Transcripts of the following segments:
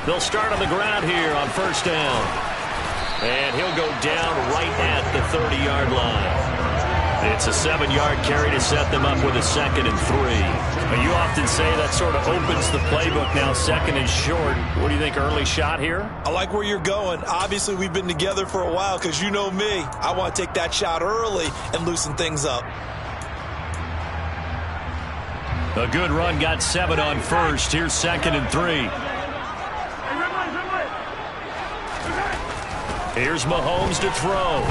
They'll start on the ground here on first down. And he'll go down right at the 30-yard line. It's a 7-yard carry to set them up with a 2nd and 3. You often say that sort of opens the playbook now, 2nd and short. What do you think, early shot here? I like where you're going. Obviously, we've been together for a while because you know me. I want to take that shot early and loosen things up. A good run, got 7 on first. Here's 2nd and 3. Here's Mahomes to throw.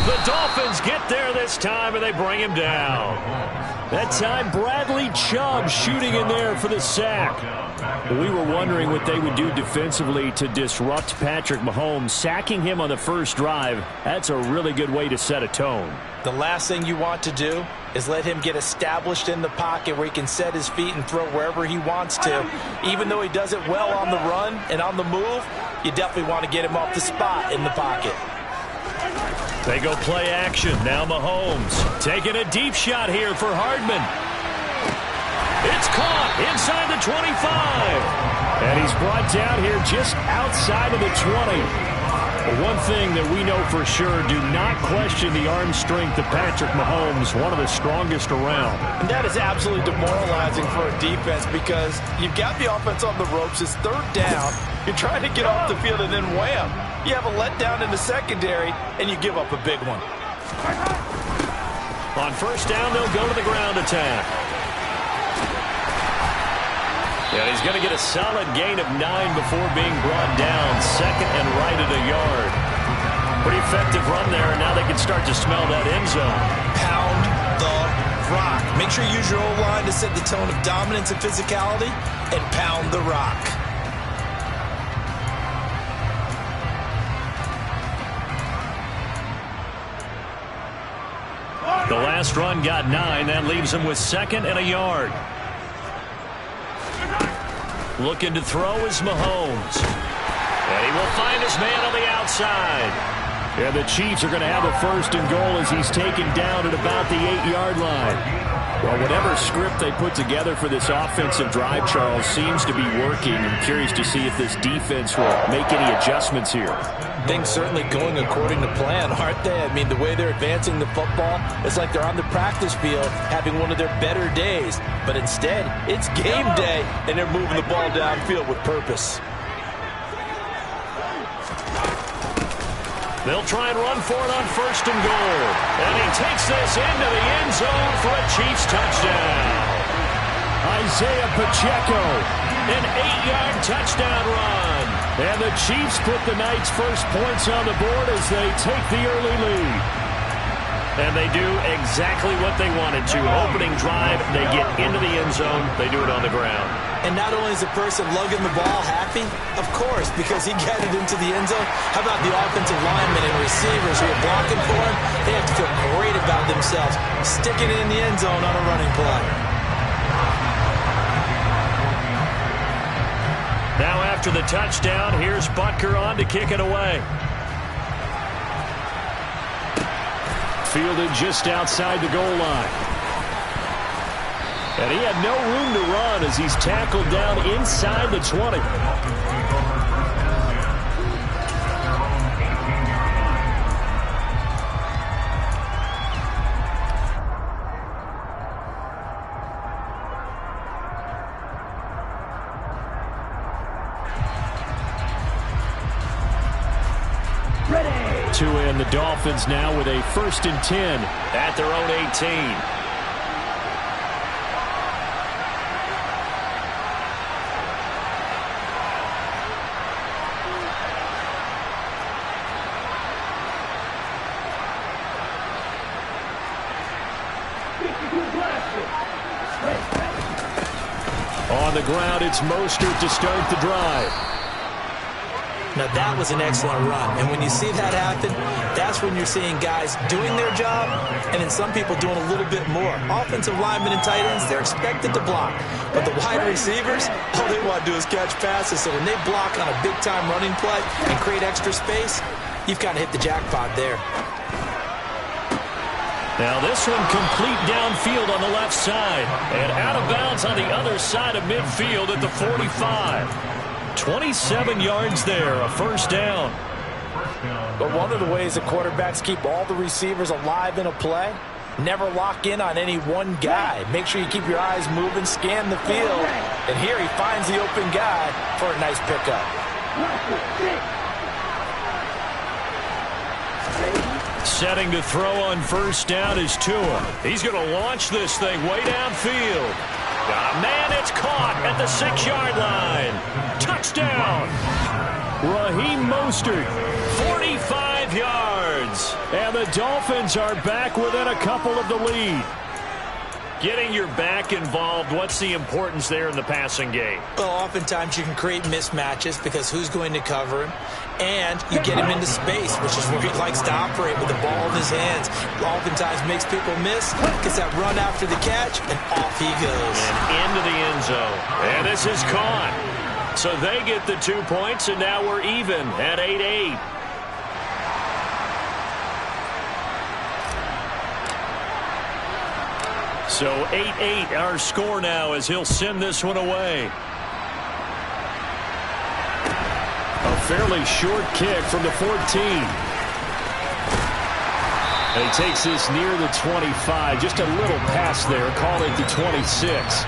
The Dolphins get there this time, and they bring him down. That time, Bradley Chubb shooting in there for the sack. We were wondering what they would do defensively to disrupt Patrick Mahomes. Sacking him on the first drive, that's a really good way to set a tone. The last thing you want to do is let him get established in the pocket where he can set his feet and throw wherever he wants to. Even though he does it well on the run and on the move, you definitely want to get him off the spot in the pocket. They go play action. Now Mahomes taking a deep shot here for Hardman. It's caught inside the 25. And he's brought down here just outside of the 20. One thing that we know for sure, do not question the arm strength of Patrick Mahomes, one of the strongest around. And that is absolutely demoralizing for a defense because you've got the offense on the ropes. It's 3rd down. You're trying to get off the field, and then wham, you have a letdown in the secondary, and you give up a big one. On first down, they'll go to the ground attack. And he's going to get a solid gain of 9 before being brought down. 2nd and right at a yard. Pretty effective run there, and now they can start to smell that end zone. Pound the rock. Make sure you use your O-line to set the tone of dominance and physicality, and pound the rock. The last run got 9. That leaves him with 2nd and a yard. Looking to throw is Mahomes. And he will find his man on the outside. And the Chiefs are going to have a 1st and goal as he's taken down at about the 8-yard line. Well, whatever script they put together for this offensive drive, Charles, seems to be working. I'm curious to see if this defense will make any adjustments here. Things certainly going according to plan, aren't they? I mean, the way they're advancing the football, it's like they're on the practice field having one of their better days. But instead, it's game day, and they're moving the ball downfield with purpose. They'll try and run for it on 1st and goal. And he takes this into the end zone for a Chiefs touchdown. Isaiah Pacheco, an 8-yard touchdown run. And the Chiefs put the Knights' first points on the board as they take the early lead. And they do exactly what they wanted to. Opening drive, they get into the end zone. They do it on the ground. And not only is the person lugging the ball happy, of course, because he got it into the end zone. How about the offensive linemen and receivers who are blocking for him? They have to feel great about themselves, sticking it in the end zone on a running play. Now after the touchdown, here's Butker on to kick it away. Fielded just outside the goal line. And he had no room to run as he's tackled down inside the 20. To end the Dolphins now with a 1st and 10 at their own 18. On the ground, it's Mostert to start the drive. Now that was an excellent run, and when you see that happen, that's when you're seeing guys doing their job, and then some people doing a little bit more. Offensive linemen and tight ends, they're expected to block, but the wide receivers, all they want to do is catch passes, so when they block on a big-time running play and create extra space, you've kind of hit the jackpot there. Now this one complete downfield on the left side. And out of bounds on the other side of midfield at the 45. 27 yards there, a first down. But one of the ways that quarterbacks keep all the receivers alive in a play, never lock in on any one guy. Make sure you keep your eyes moving, scan the field. And here he finds the open guy for a nice pickup. Setting to throw on first down is Tua. He's going to launch this thing way downfield. Got a man, it's caught at the 6-yard line. Touchdown. Raheem Mostert, 45 yards. And the Dolphins are back within a couple of the lead. Getting your back involved, what's the importance there in the passing game? Well, oftentimes you can create mismatches because who's going to cover him? And you get him into space, which is where he likes to operate with the ball in his hands. Oftentimes makes people miss, gets that run after the catch, and off he goes. And into the end zone. And this is caught. So they get the 2 points, and now we're even at 8-8. So 8-8 our score now as he'll send this one away. A fairly short kick from the 14. And he takes this near the 25. Just a little pass there. Call it the 26.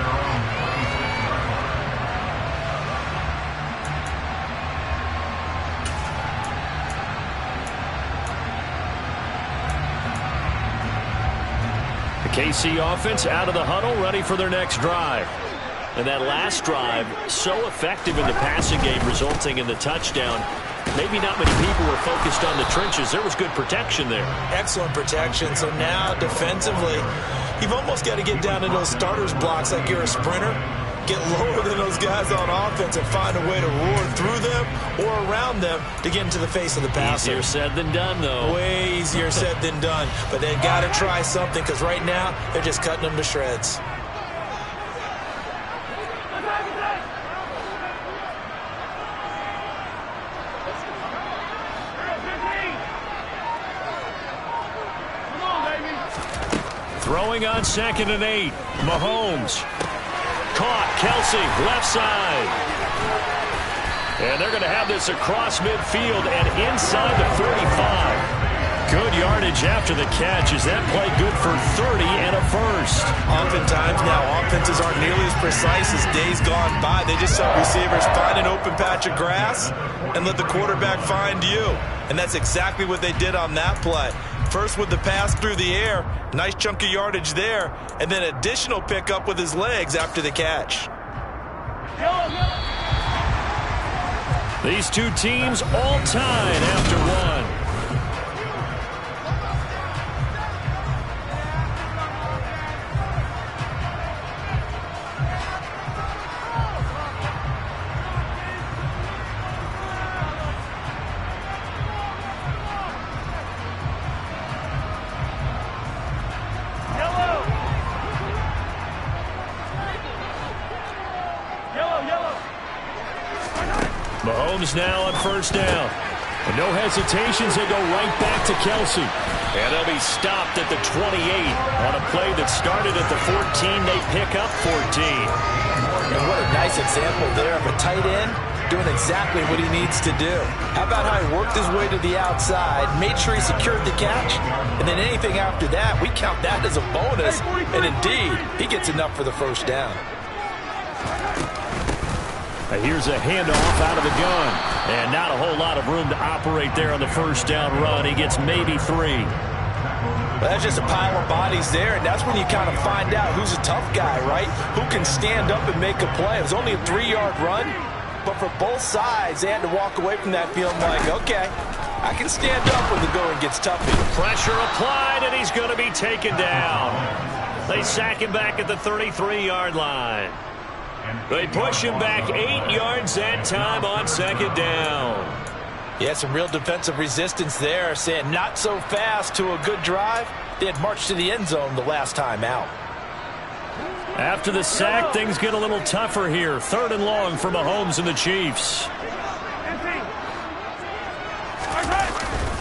KC offense out of the huddle, ready for their next drive. And that last drive, so effective in the passing game, resulting in the touchdown. Maybe not many people were focused on the trenches. There was good protection there. Excellent protection. So now, defensively, you've almost got to get down to those starters blocks like you're a sprinter. Get lower than those guys on offense and find a way to roar through them or around them to get into the face of the passer. Easier said than done, though. Way easier said than done. But they've got to try something because right now they're just cutting them to shreds. Throwing on 2nd and 8. Mahomes. Caught. Kelsey, left side. And they're going to have this across midfield and inside the 45. Good yardage after the catch. Is that play good for 30 and a first? Oftentimes now offenses aren't nearly as precise as days gone by. They just help receivers find an open patch of grass and let the quarterback find you. And that's exactly what they did on that play. First with the pass through the air, nice chunk of yardage there, and then additional pickup with his legs after the catch. These two teams all tied after one. Mahomes now on first down. And no hesitations, they go right back to Kelsey. And they'll be stopped at the 28 on a play that started at the 14. They pick up 14. And what a nice example there of a tight end doing exactly what he needs to do. How about how he worked his way to the outside, made sure he secured the catch, and then anything after that, we count that as a bonus. And indeed, he gets enough for the first down. Here's a handoff out of the gun. And not a whole lot of room to operate there on the first down run. He gets maybe 3. Well, that's just a pile of bodies there, and that's when you kind of find out who's a tough guy, right? Who can stand up and make a play. It was only a 3-yard run, but for both sides, they had to walk away from that feeling like, okay, I can stand up when the going gets tough. Pressure applied, and he's going to be taken down. They sack him back at the 33-yard line. They push him back 8 yards that time on 2nd down. Yeah, some real defensive resistance there, saying not so fast to a good drive. They had marched to the end zone the last time out. After the sack, things get a little tougher here. 3rd and long for Mahomes and the Chiefs.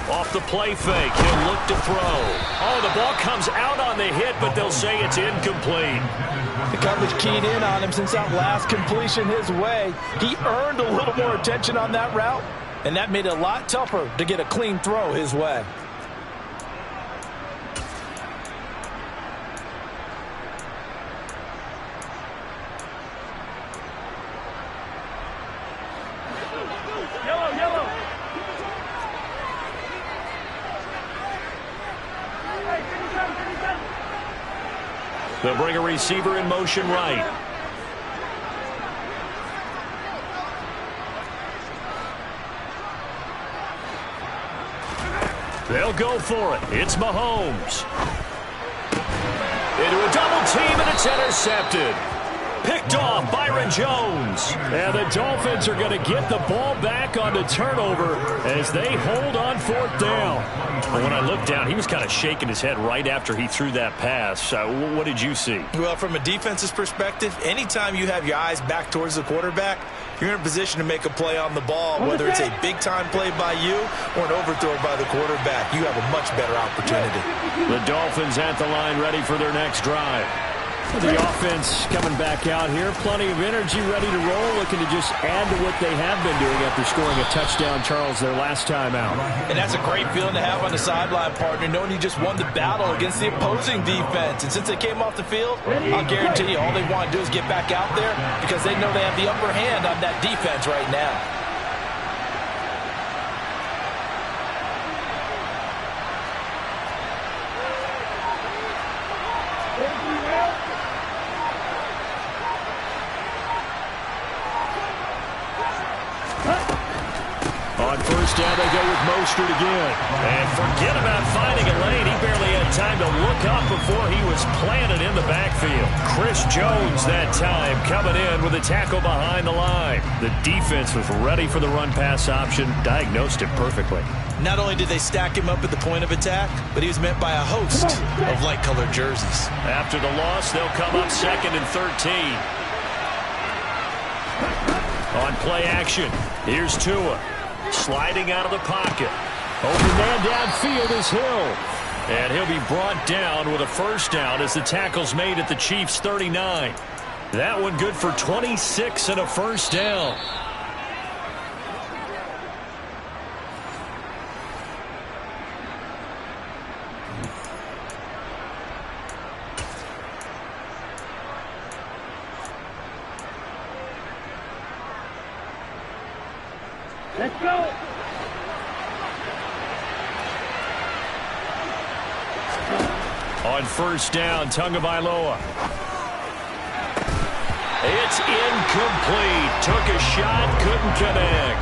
Off off the play fake. He'll look to throw. Oh, the ball comes out on the hit, but they'll say it's incomplete. The coverage keyed in on him since that last completion his way. He earned a little more attention on that route, and that made it a lot tougher to get a clean throw his way. They'll bring a receiver in motion right. They'll go for it. It's Mahomes. Into a double team, and it's intercepted. Picked off Byron Jones. And the Dolphins are going to get the ball back on the turnover as they hold on fourth down. Well, when I looked down, he was kind of shaking his head right after he threw that pass. What did you see? Well, from a defense's perspective, anytime you have your eyes back towards the quarterback, you're in a position to make a play on the ball, whether it's a big-time play by you or an overthrow by the quarterback. You have a much better opportunity. The Dolphins at the line ready for their next drive. The offense coming back out here. Plenty of energy, ready to roll, looking to just add to what they have been doing after scoring a touchdown, Charles, their last time out. And that's a great feeling to have on the sideline, partner, knowing you just won the battle against the opposing defense. And since they came off the field, I'll guarantee you all they want to do is get back out there because they know they have the upper hand on that defense right now. On first down, they go with Mostert again. And forget about finding a lane. He barely had time to look up before he was planted in the backfield. Chris Jones that time coming in with a tackle behind the line. The defense was ready for the run-pass option, diagnosed it perfectly. Not only did they stack him up at the point of attack, but he was met by a host of light-colored jerseys. After the loss, they'll come up 2nd and 13. On play action, here's Tua. Sliding out of the pocket. Open man downfield is Hill. And he'll be brought down with a first down as the tackle's made at the Chiefs' 39. That one good for 26 and a first down. Let's go. On first down, Tagovailoa. It's incomplete. Took a shot, couldn't connect.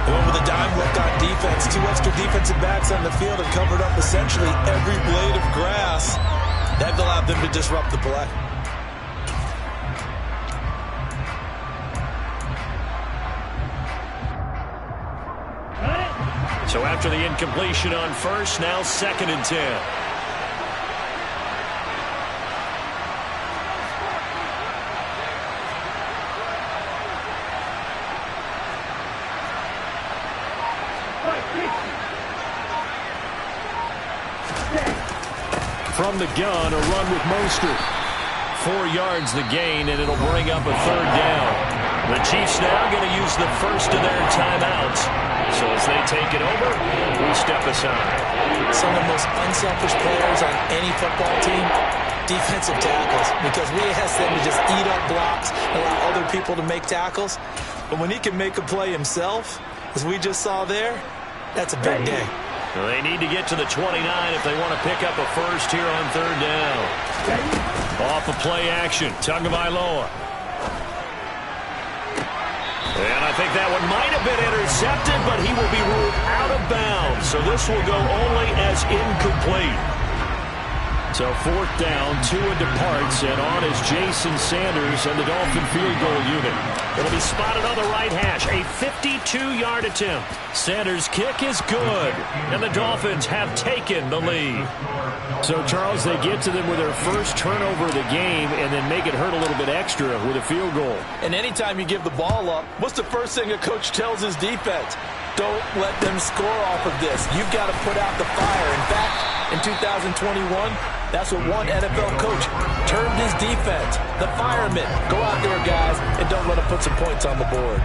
Well, with a dime look on defense, 2 extra defensive backs on the field and covered up essentially every blade of grass. That allowed them to disrupt the play. So after the incompletion on first, now 2nd and 10. From the gun, a run with Mostert. 4 yards the gain, and it'll bring up a 3rd down. The Chiefs now going to use the first of their timeouts. So as they take it over, we step aside. Some of the most unselfish players on any football team, defensive tackles, because we ask them to just eat up blocks, allow other people to make tackles. But when he can make a play himself, as we just saw there, that's a big day. Well, they need to get to the 29 if they want to pick up a first here on 3rd down. Off of play action, Tagovailoa. And I think that one might have been intercepted, but he will be ruled out of bounds. So this will go only as incomplete. So 4th down, Tua departs, and on is Jason Sanders and the Dolphin field goal unit. It'll be spotted on the right hash, a 52-yard attempt. Sanders' kick is good, and the Dolphins have taken the lead. So, Charles, they get to them with their first turnover of the game and then make it hurt a little bit extra with a field goal. And anytime you give the ball up, what's the first thing a coach tells his defense? Don't let them score off of this. You've got to put out the fire. In fact, in 2021, that's what one NFL coach termed his defense. The firemen. Go out there, guys, and don't let them put some points on the board.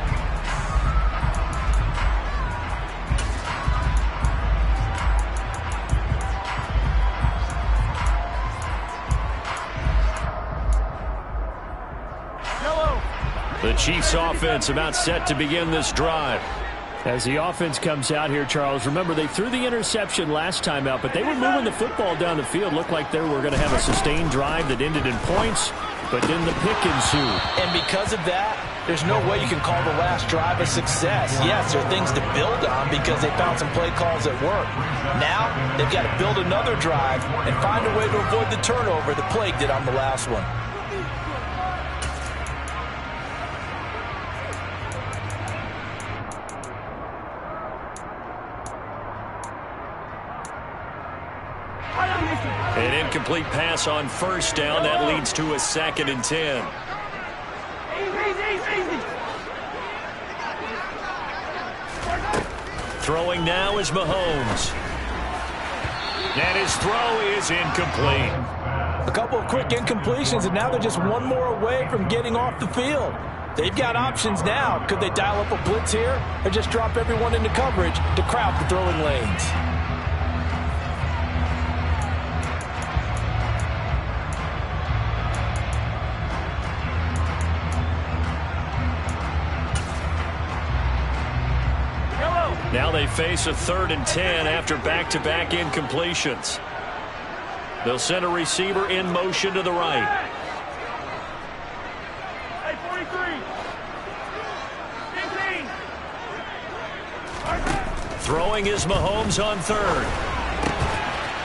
The Chiefs offense about set to begin this drive. As the offense comes out here, Charles, remember they threw the interception last time out, but they were moving the football down the field. Looked like they were going to have a sustained drive that ended in points, but then the pick ensued. And because of that, there's no way you can call the last drive a success. Yes, there are things to build on because they found some play calls that work. Now, they've got to build another drive and find a way to avoid the turnover the Plague did on the last one. An incomplete pass on 1st down. That leads to a 2nd and 10. Throwing now is Mahomes. And his throw is incomplete. A couple of quick incompletions, and now they're just one more away from getting off the field. They've got options now. Could they dial up a blitz here or just drop everyone into coverage to crowd the throwing lanes? Now they face a 3rd and 10 after back-to-back incompletions. They'll send a receiver in motion to the right. Hey, 43. 15. Throwing is Mahomes on 3rd.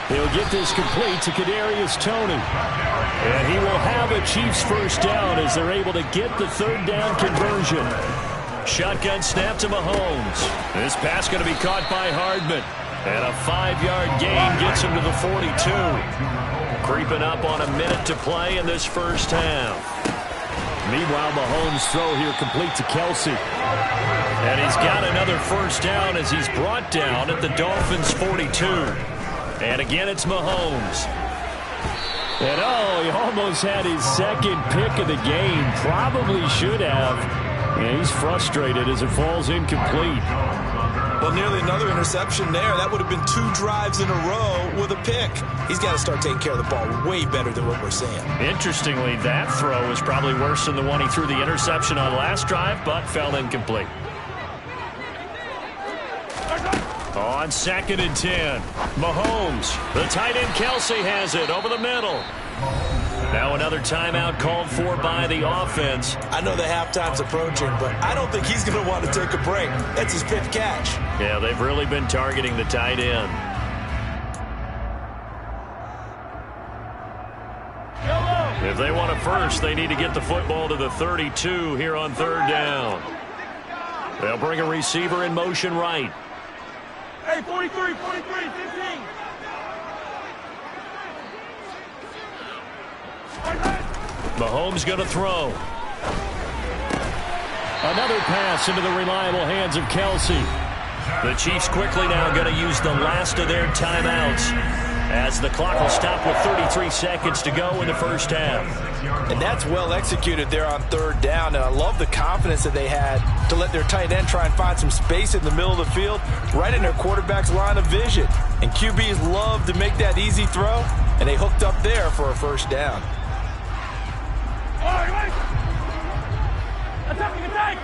He'll get this complete to Kadarius Toney. And he will have a Chiefs first down as they're able to get the 3rd down conversion. Shotgun snap to Mahomes. This pass going to be caught by Hardman. And a 5-yard gain gets him to the 42. Creeping up on a minute to play in this first half. Meanwhile, Mahomes' throw here complete to Kelce. And he's got another first down as he's brought down at the Dolphins' 42. And again, it's Mahomes. And he almost had his 2nd pick of the game. Probably should have. And he's frustrated as it falls incomplete. Well, nearly another interception there. That would have been 2 drives in a row with a pick. He's got to start taking care of the ball way better than what we're seeing. Interestingly, that throw was probably worse than the one he threw the interception on last drive, but fell incomplete. On 2nd and 10, Mahomes. The tight end Kelce has it over the middle. Now another timeout called for by the offense. I know the halftime's approaching, but I don't think he's going to want to take a break. That's his 5th catch. Yeah, they've really been targeting the tight end. If they want a first, they need to get the football to the 32 here on 3rd down. They'll bring a receiver in motion right. Hey, 43, 15. Mahomes going to throw. Another pass into the reliable hands of Kelce. The Chiefs quickly now going to use the last of their timeouts as the clock will stop with 33 seconds to go in the first half. And that's well executed there on 3rd down, and I love the confidence that they had to let their tight end try and find some space in the middle of the field, right in their quarterback's line of vision. And QBs love to make that easy throw, and they hooked up there for a first down. All right. Attack.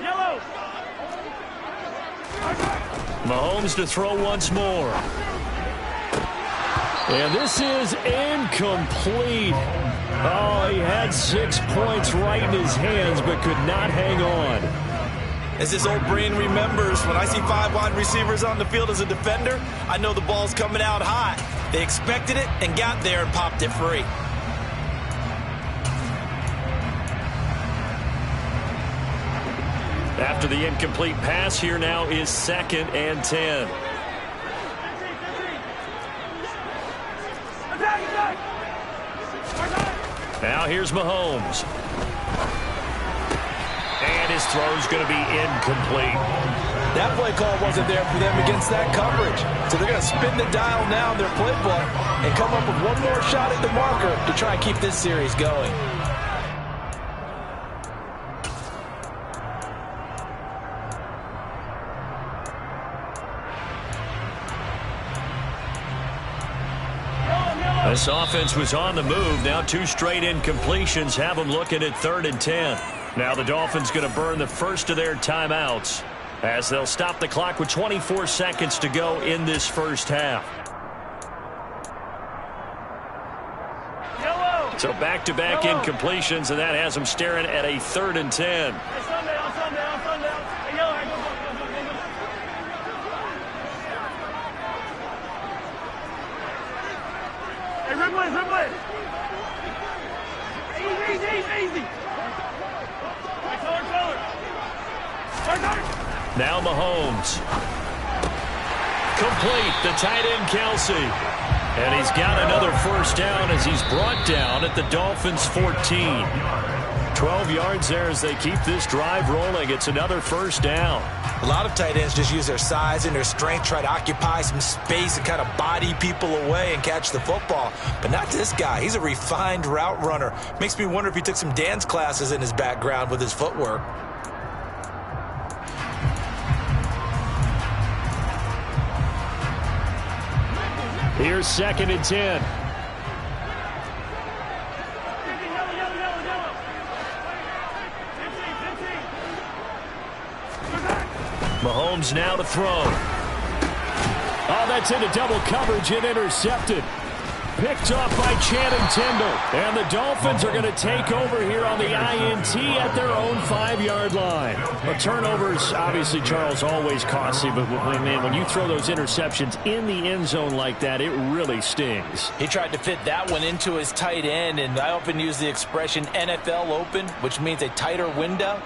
Yellow. Mahomes to throw once more. And this is incomplete. Oh, he had 6 points right in his hands, but could not hang on. As this old brain remembers, when I see 5 wide receivers on the field as a defender, I know the ball's coming out hot. They expected it and got there and popped it free. After the incomplete pass, here now is 2nd and 10. Now here's Mahomes. And his throw's going to be incomplete. That play call wasn't there for them against that coverage. So they're going to spin the dial now in their playbook and come up with one more shot at the marker to try and keep this series going. This offense was on the move. Now 2 straight incompletions have them looking at 3rd and 10. Now the Dolphins going to burn the first of their timeouts as they'll stop the clock with 24 seconds to go in this first half. Yellow. So back-to-back incompletions, and that has them staring at a 3rd and 10. Hey, sundown. Hey, yellow. Hey, go. Hey, Ripley. Easy. Hey, color. Now Mahomes. Complete, the tight end Kelsey. And he's got another first down as he's brought down at the Dolphins' 14. 12 yards there as they keep this drive rolling. It's another first down. A lot of tight ends just use their size and their strength, try to occupy some space and kind of body people away and catch the football. But not this guy. He's a refined route runner. Makes me wonder if he took some dance classes in his background with his footwork. Here's 2nd and 10. Mahomes now to throw. Oh, that's into double coverage and intercepted. Picked off by Channing Tindall. And the Dolphins are going to take over here on the INT at their own 5-yard line. Well, turnovers, obviously, Charles, always costly. But, man, when you throw those interceptions in the end zone like that, it really stings. He tried to fit that one into his tight end, and I often use the expression NFL open, which means a tighter window.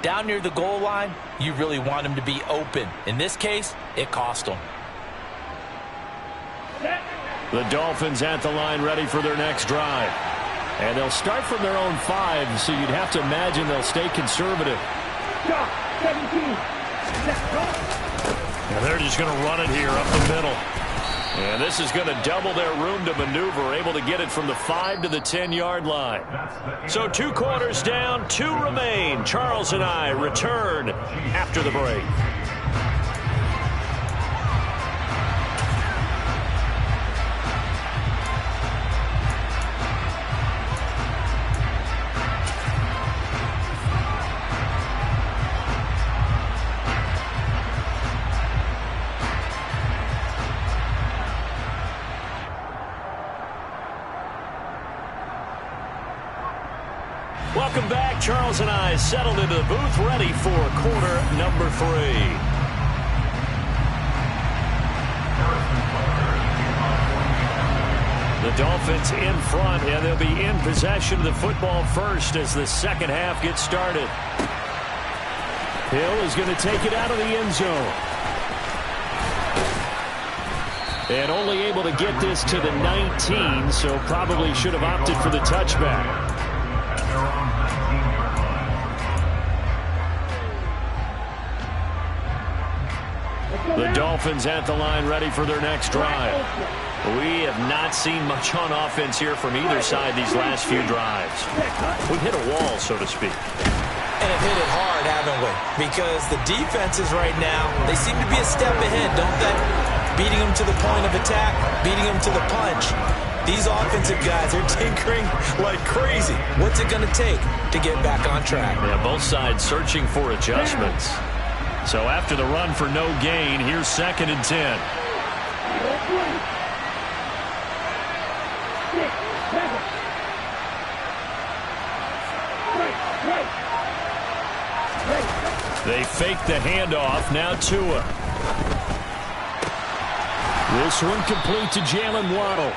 Down near the goal line, you really want him to be open. In this case, it cost him. The Dolphins at the line ready for their next drive. And they'll start from their own 5, so you'd have to imagine they'll stay conservative. And they're just going to run it here up the middle. And this is going to double their room to maneuver, able to get it from the 5 to the 10-yard line. So 2 quarters down, 2 remain. Charles and I return after the break. Welcome back. Charles and I settled into the booth, ready for quarter number 3. The Dolphins in front, and they'll be in possession of the football first as the second half gets started. Hill is going to take it out of the end zone. And only able to get this to the 19, so probably should have opted for the touchback. The Dolphins at the line ready for their next drive. We have not seen much on offense here from either side these last few drives. We've hit a wall, so to speak. And have hit it hard, haven't we? Because the defenses right now, they seem to be a step ahead, don't they? Beating them to the point of attack, beating them to the punch. These offensive guys are tinkering like crazy. What's it going to take to get back on track? Yeah, both sides searching for adjustments. So after the run for no gain, here's 2nd and 10. They fake the handoff. Now Tua. This one complete to Jalen Waddle.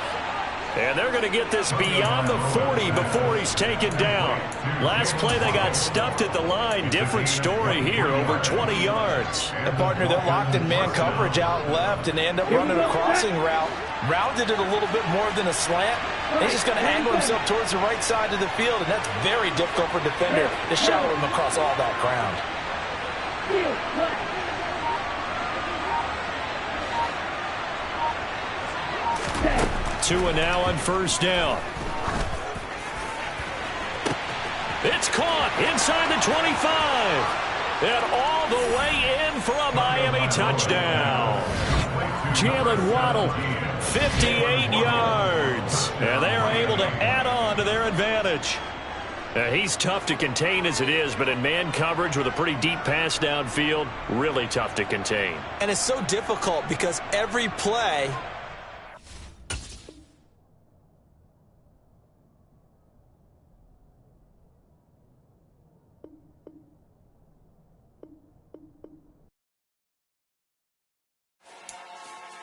And they're going to get this beyond the 40 before he's taken down. Last play, they got stuffed at the line. Different story here, over 20 yards. The partner that locked in man coverage out left and they end up running a crossing route. Rounded it a little bit more than a slant. He's just going to angle himself towards the right side of the field, and that's very difficult for a defender to shadow him across all that ground. Tua now on first down. It's caught inside the 25. And all the way in for a Miami touchdown. Jalen Waddle, 58 yards. And they're able to add on to their advantage. He's tough to contain as it is, but in man coverage with a pretty deep pass downfield, really tough to contain. And it's so difficult because every play